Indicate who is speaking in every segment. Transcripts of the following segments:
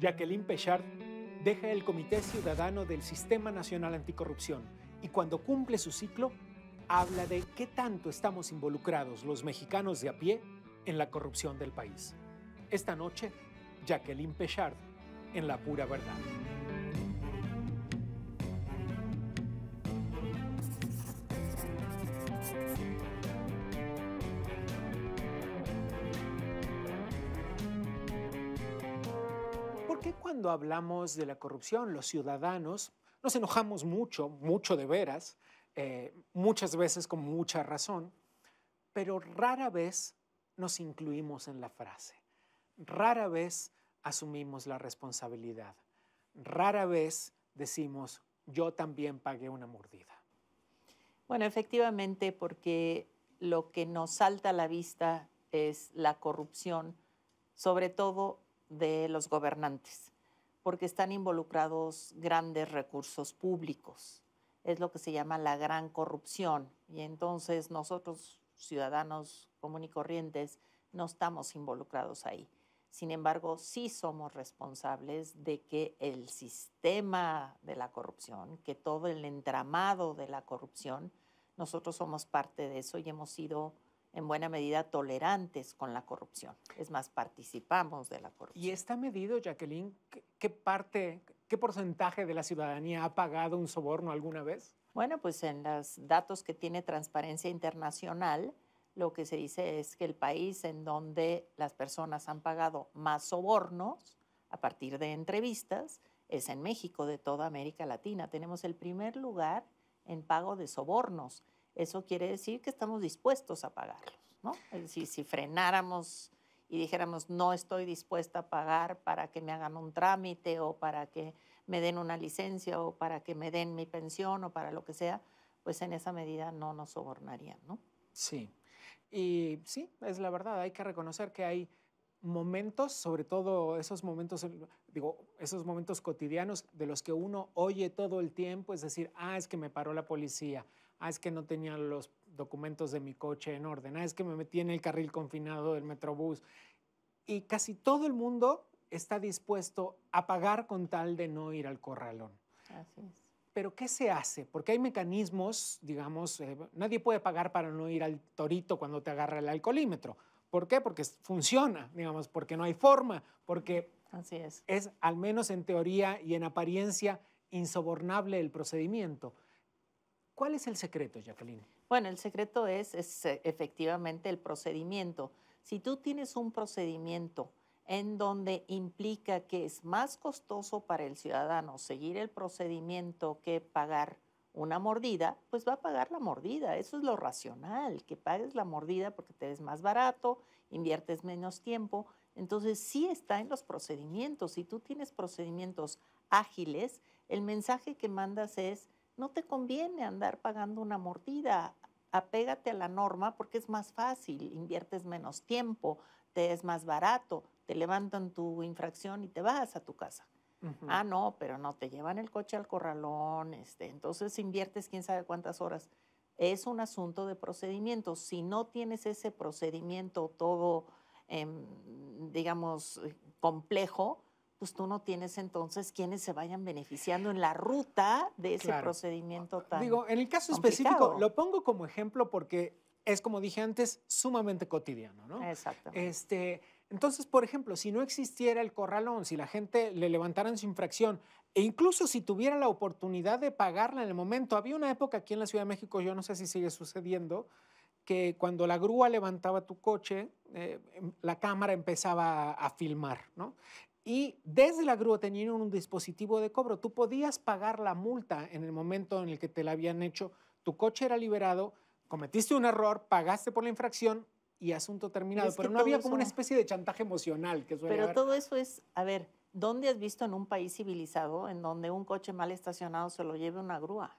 Speaker 1: Jacqueline Pechard deja el Comité Ciudadano del Sistema Nacional Anticorrupción y cuando cumple su ciclo, habla de qué tanto estamos involucrados los mexicanos de a pie en la corrupción del país. Esta noche, Jacqueline Pechard en La Pura Verdad. ¿Por qué cuando hablamos de la corrupción, los ciudadanos nos enojamos mucho, mucho de veras, muchas veces con mucha razón, pero rara vez nos incluimos en la frase? Rara vez asumimos la responsabilidad. Rara vez decimos, yo también pagué una mordida.
Speaker 2: Bueno, efectivamente, porque lo que nos salta a la vista es la corrupción, sobre todo de los gobernantes, porque están involucrados grandes recursos públicos. Es lo que se llama la gran corrupción. Y entonces nosotros, ciudadanos comunes y corrientes, no estamos involucrados ahí. Sin embargo, sí somos responsables de que el sistema de la corrupción, que todo el entramado de la corrupción, nosotros somos parte de eso y hemos sido en buena medida tolerantes con la corrupción. Es más, participamos de la corrupción.
Speaker 1: ¿Y está medido, Jacqueline, qué porcentaje de la ciudadanía ha pagado un soborno alguna vez?
Speaker 2: Bueno, pues en los datos que tiene Transparencia Internacional, lo que se dice es que el país en donde las personas han pagado más sobornos a partir de entrevistas es en México, de toda América Latina. Tenemos el primer lugar en pago de sobornos. Eso quiere decir que estamos dispuestos a pagarlos, ¿no? Es decir, si frenáramos y dijéramos no estoy dispuesta a pagar para que me hagan un trámite o para que me den una licencia o para que me den mi pensión o para lo que sea, pues en esa medida no nos sobornarían, ¿no?
Speaker 1: Sí. Y sí, es la verdad, hay que reconocer que hay momentos, sobre todo esos momentos, esos momentos cotidianos de los que uno oye todo el tiempo, es decir, es que me paró la policía, es que no tenía los documentos de mi coche en orden, es que me metí en el carril confinado del Metrobús. Y casi todo el mundo está dispuesto a pagar con tal de no ir al corralón.
Speaker 2: Así es.
Speaker 1: Pero ¿qué se hace? Porque hay mecanismos, digamos, nadie puede pagar para no ir al torito cuando te agarra el alcoholímetro. ¿Por qué? Porque funciona, digamos, porque no hay forma, porque
Speaker 2: así es
Speaker 1: al menos en teoría y en apariencia, insobornable el procedimiento. ¿Cuál es el secreto, Jacqueline?
Speaker 2: Bueno, el secreto es efectivamente el procedimiento. Si tú tienes un procedimiento en donde implica que es más costoso para el ciudadano seguir el procedimiento que pagar una mordida, pues va a pagar la mordida. Eso es lo racional, que pagues la mordida porque te es más barato, inviertes menos tiempo. Entonces sí está en los procedimientos. Si tú tienes procedimientos ágiles, el mensaje que mandas es no te conviene andar pagando una mordida, apégate a la norma porque es más fácil, inviertes menos tiempo, te es más barato, te levantan tu infracción y te vas a tu casa. No, pero no, te llevan el coche al corralón, entonces inviertes quién sabe cuántas horas. Es un asunto de procedimientos. Si no tienes ese procedimiento todo, digamos, complejo, pues tú no tienes entonces quienes se vayan beneficiando en la ruta de ese procedimiento tan
Speaker 1: Digo, en el caso
Speaker 2: complicado.
Speaker 1: específico, lo pongo como ejemplo porque es, como dije antes, sumamente cotidiano, ¿no?
Speaker 2: Exactamente.
Speaker 1: Entonces, por ejemplo, si no existiera el corralón, si la gente le levantaran su infracción, e incluso si tuviera la oportunidad de pagarla en el momento, había una época aquí en la Ciudad de México, yo no sé si sigue sucediendo, que cuando la grúa levantaba tu coche, la cámara empezaba a filmar, ¿no? Y desde la grúa tenían un dispositivo de cobro. Tú podías pagar la multa en el momento en el que te la habían hecho. Tu coche era liberado, cometiste un error, pagaste por la infracción y asunto terminado. Pero no había como una especie de chantaje emocional que suele haber.
Speaker 2: Pero todo eso es, a ver, ¿dónde has visto en un país civilizado en donde un coche mal estacionado se lo lleve una grúa?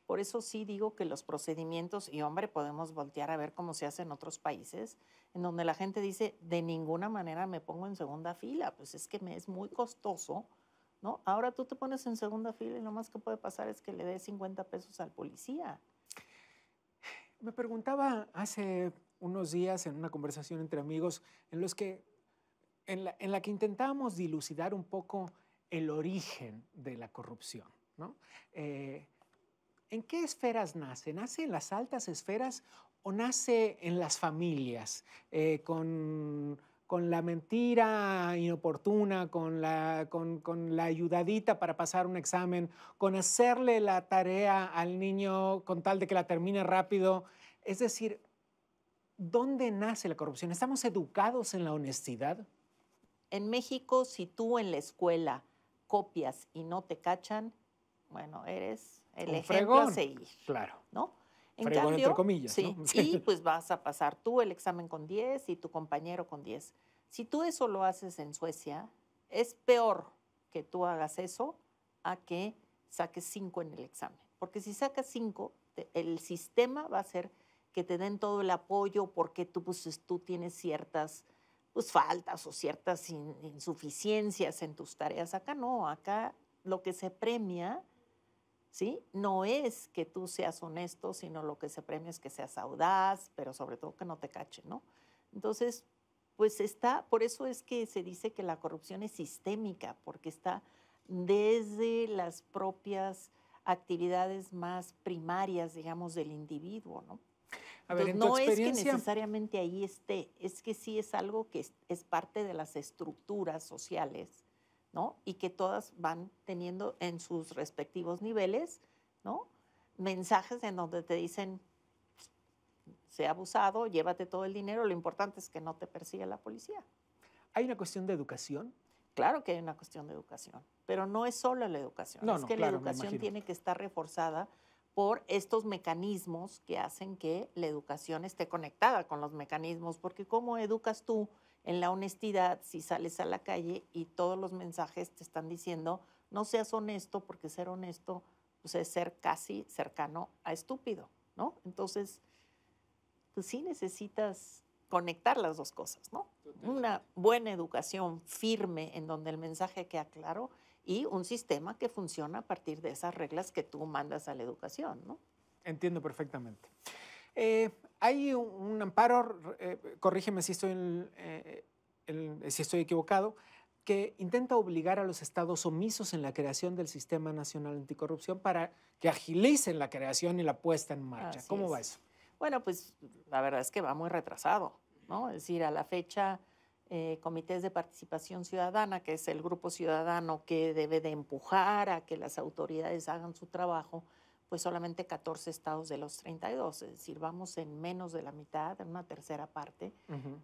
Speaker 2: Por eso sí digo que los procedimientos, y hombre, podemos voltear a ver cómo se hace en otros países, en donde la gente dice, de ninguna manera me pongo en segunda fila, pues es que me es muy costoso, ¿no? Ahora tú te pones en segunda fila y lo más que puede pasar es que le des 50 pesos al policía.
Speaker 1: Me preguntaba hace unos días en una conversación entre amigos en los que en la que intentábamos dilucidar un poco el origen de la corrupción, ¿no? ¿En qué esferas nace? ¿Nace en las altas esferas o nace en las familias? Con la mentira inoportuna, con la ayudadita para pasar un examen, con hacerle la tarea al niño con tal de que la termine rápido. Es decir, ¿dónde nace la corrupción? ¿Estamos educados en la honestidad?
Speaker 2: En México, si tú en la escuela copias y no te cachan, bueno, eres el
Speaker 1: Un
Speaker 2: ejemplo a
Speaker 1: fregón,
Speaker 2: seguir,
Speaker 1: claro.
Speaker 2: ¿no? En
Speaker 1: Fregón entre
Speaker 2: cambio,
Speaker 1: comillas, ¿no?
Speaker 2: sí, y pues vas a pasar tú el examen con 10 y tu compañero con 10. Si tú eso lo haces en Suecia, es peor que tú hagas eso a que saques 5 en el examen. Porque si sacas 5, el sistema va a hacer que te den todo el apoyo porque tú, pues, tú tienes ciertas pues, faltas o ciertas insuficiencias en tus tareas. Acá no, acá lo que se premia, ¿sí? No es que tú seas honesto, sino lo que se premia es que seas audaz, pero sobre todo que no te cachen, ¿no? Entonces, pues está, por eso es que se dice que la corrupción es sistémica, porque está desde las propias actividades más primarias, digamos, del individuo, ¿no?
Speaker 1: A ver,
Speaker 2: Entonces,
Speaker 1: en tu
Speaker 2: no es que
Speaker 1: experiencia,
Speaker 2: necesariamente ahí esté, es que sí es algo que es parte de las estructuras sociales, ¿no? Y que todas van teniendo en sus respectivos niveles, ¿no? Mensajes en donde te dicen, sea abusado, llévate todo el dinero, lo importante es que no te persiga la policía.
Speaker 1: ¿hay una cuestión de educación?
Speaker 2: Claro que hay una cuestión de educación, pero no es solo la educación,
Speaker 1: No,
Speaker 2: es
Speaker 1: no,
Speaker 2: que la
Speaker 1: claro, me
Speaker 2: educación
Speaker 1: imagino.
Speaker 2: tiene que estar reforzada por estos mecanismos que hacen que la educación esté conectada con los mecanismos, porque ¿cómo educas tú en la honestidad si sales a la calle y todos los mensajes te están diciendo no seas honesto, porque ser honesto pues, es ser casi cercano a estúpido, ¿no? Entonces, pues sí necesitas conectar las dos cosas, ¿no? Una buena educación firme en donde el mensaje queda claro y un sistema que funciona a partir de esas reglas que tú mandas a la educación, ¿no?
Speaker 1: Entiendo perfectamente. Hay un amparo, corrígeme si si estoy equivocado, que intenta obligar a los estados omisos en la creación del Sistema Nacional Anticorrupción para que agilicen la creación y la puesta en marcha.
Speaker 2: Así
Speaker 1: ¿Cómo va
Speaker 2: es.
Speaker 1: eso?
Speaker 2: Bueno, pues la verdad es que va muy retrasado, ¿no? Es decir, a la fecha, comités de participación ciudadana, que es el grupo ciudadano que debe de empujar a que las autoridades hagan su trabajo, pues solamente 14 estados de los 32, es decir, vamos en menos de la mitad, en una tercera parte,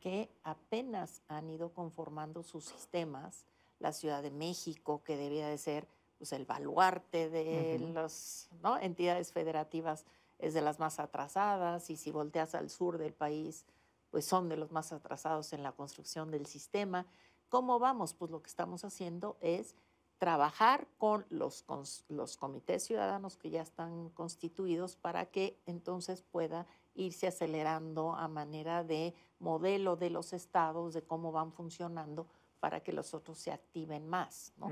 Speaker 2: que apenas han ido conformando sus sistemas. La Ciudad de México, que debía de ser pues, el baluarte de las, ¿no?, entidades federativas, es de las más atrasadas, y si volteas al sur del país, pues son de los más atrasados en la construcción del sistema. ¿Cómo vamos? Pues lo que estamos haciendo es trabajar con los comités ciudadanos que ya están constituidos para que entonces pueda irse acelerando a manera de modelo de los estados, de cómo van funcionando, para que los otros se activen más, ¿no?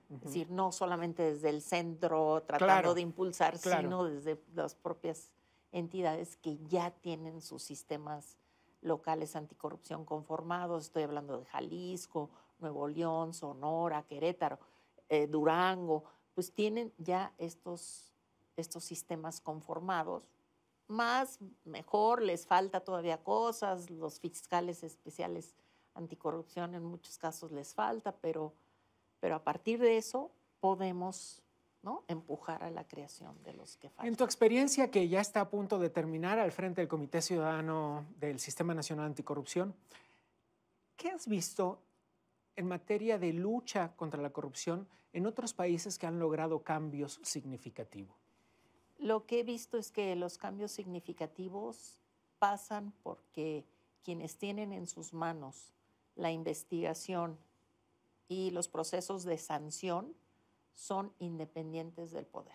Speaker 2: Es decir, no solamente desde el centro tratando
Speaker 1: Claro,
Speaker 2: de impulsar,
Speaker 1: claro.
Speaker 2: sino desde las propias entidades que ya tienen sus sistemas locales anticorrupción conformados. Estoy hablando de Jalisco, Nuevo León, Sonora, Querétaro, Durango, pues tienen ya estos sistemas conformados. Más, mejor, les falta todavía cosas, los fiscales especiales anticorrupción en muchos casos les falta, pero a partir de eso podemos, ¿no?, empujar a la creación de los que faltan.
Speaker 1: En tu experiencia, que ya está a punto de terminar al frente del Comité Ciudadano del Sistema Nacional Anticorrupción, ¿qué has visto en materia de lucha contra la corrupción en otros países que han logrado cambios significativos?
Speaker 2: Lo que he visto es que los cambios significativos pasan porque quienes tienen en sus manos la investigación y los procesos de sanción son independientes del poder.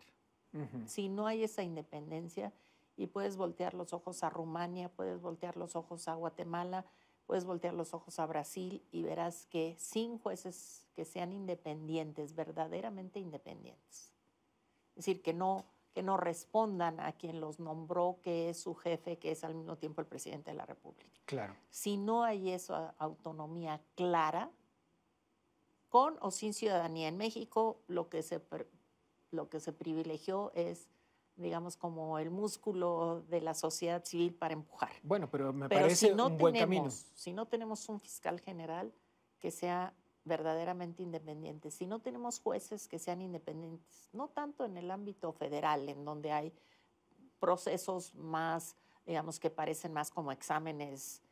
Speaker 2: Si no hay esa independencia, y puedes voltear los ojos a Rumania, puedes voltear los ojos a Guatemala, puedes voltear los ojos a Brasil y verás que sin jueces que sean independientes, verdaderamente independientes, es decir, que no respondan a quien los nombró, que es su jefe, que es al mismo tiempo el presidente de la República.
Speaker 1: Claro.
Speaker 2: Si no hay esa autonomía clara, con o sin ciudadanía. En México lo que se privilegió es, digamos, como el músculo de la sociedad civil para empujar.
Speaker 1: Bueno, pero me
Speaker 2: Pero
Speaker 1: parece
Speaker 2: si no
Speaker 1: un buen camino.
Speaker 2: si no tenemos un fiscal general que sea verdaderamente independiente, si no tenemos jueces que sean independientes, no tanto en el ámbito federal, en donde hay procesos más, digamos, que parecen más como exámenes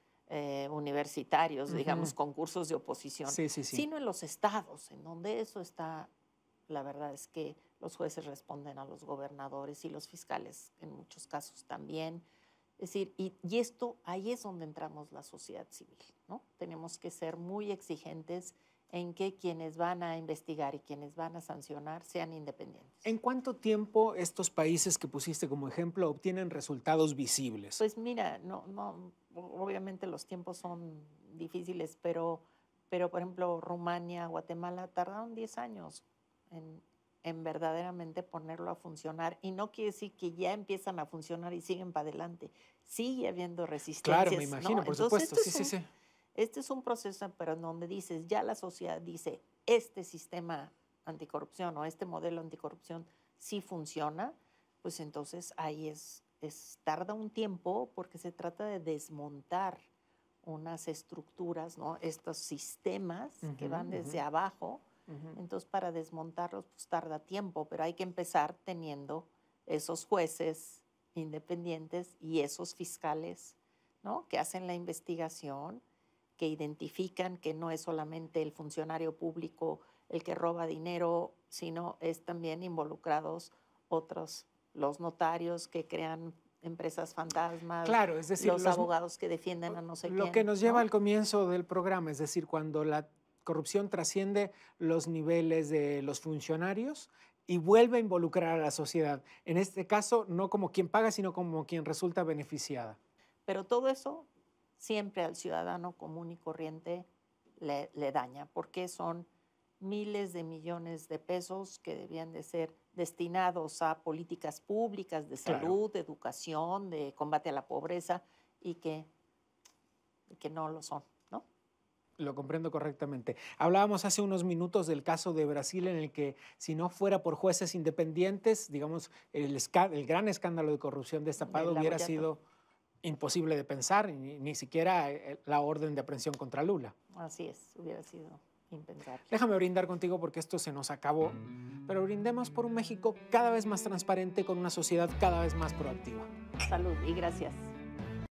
Speaker 2: universitarios, digamos, concursos de oposición,
Speaker 1: Sí, sí, sí.
Speaker 2: sino en los estados, en donde eso está. La verdad es que los jueces responden a los gobernadores y los fiscales en muchos casos también. Es decir, y esto, ahí es donde entramos la sociedad civil, ¿no? Tenemos que ser muy exigentes en que quienes van a investigar y quienes van a sancionar sean independientes.
Speaker 1: ¿En cuánto tiempo estos países que pusiste como ejemplo obtienen resultados visibles?
Speaker 2: Pues mira, obviamente los tiempos son difíciles, pero por ejemplo, Rumania, Guatemala tardaron 10 años en verdaderamente ponerlo a funcionar. Y no quiere decir que ya empiezan a funcionar y siguen para adelante. Sigue habiendo resistencias.
Speaker 1: Claro, me imagino,
Speaker 2: ¿no?
Speaker 1: por
Speaker 2: Entonces,
Speaker 1: supuesto. Sí.
Speaker 2: Este es un proceso, pero en donde dices, ya la sociedad dice, este sistema anticorrupción o este modelo anticorrupción sí funciona, pues entonces ahí tarda un tiempo porque se trata de desmontar unas estructuras, ¿no? Estos sistemas que van desde abajo. Entonces, para desmontarlos, pues tarda tiempo, pero hay que empezar teniendo esos jueces independientes y esos fiscales, ¿no? Que hacen la investigación, que identifican que no es solamente el funcionario público el que roba dinero, sino es también involucrados otros, los notarios que crean empresas fantasmas,
Speaker 1: claro, es decir,
Speaker 2: los abogados que defienden a no sé quién.
Speaker 1: Lo que nos lleva al comienzo del programa, es decir, cuando la corrupción trasciende los niveles de los funcionarios y vuelve a involucrar a la sociedad. En este caso, no como quien paga, sino como quien resulta beneficiada.
Speaker 2: Pero todo eso siempre al ciudadano común y corriente le daña, porque son miles de millones de pesos que debían de ser destinados a políticas públicas de salud, de educación, de combate a la pobreza, y que no lo son.
Speaker 1: Lo comprendo correctamente. Hablábamos hace unos minutos del caso de Brasil en el que si no fuera por jueces independientes, digamos, el gran escándalo de corrupción destapado hubiera sido imposible de pensar, ni siquiera la orden de aprehensión contra Lula.
Speaker 2: Así es, hubiera sido impensable.
Speaker 1: Déjame brindar contigo porque esto se nos acabó, pero brindemos por un México cada vez más transparente con una sociedad cada vez más proactiva.
Speaker 2: Salud y gracias.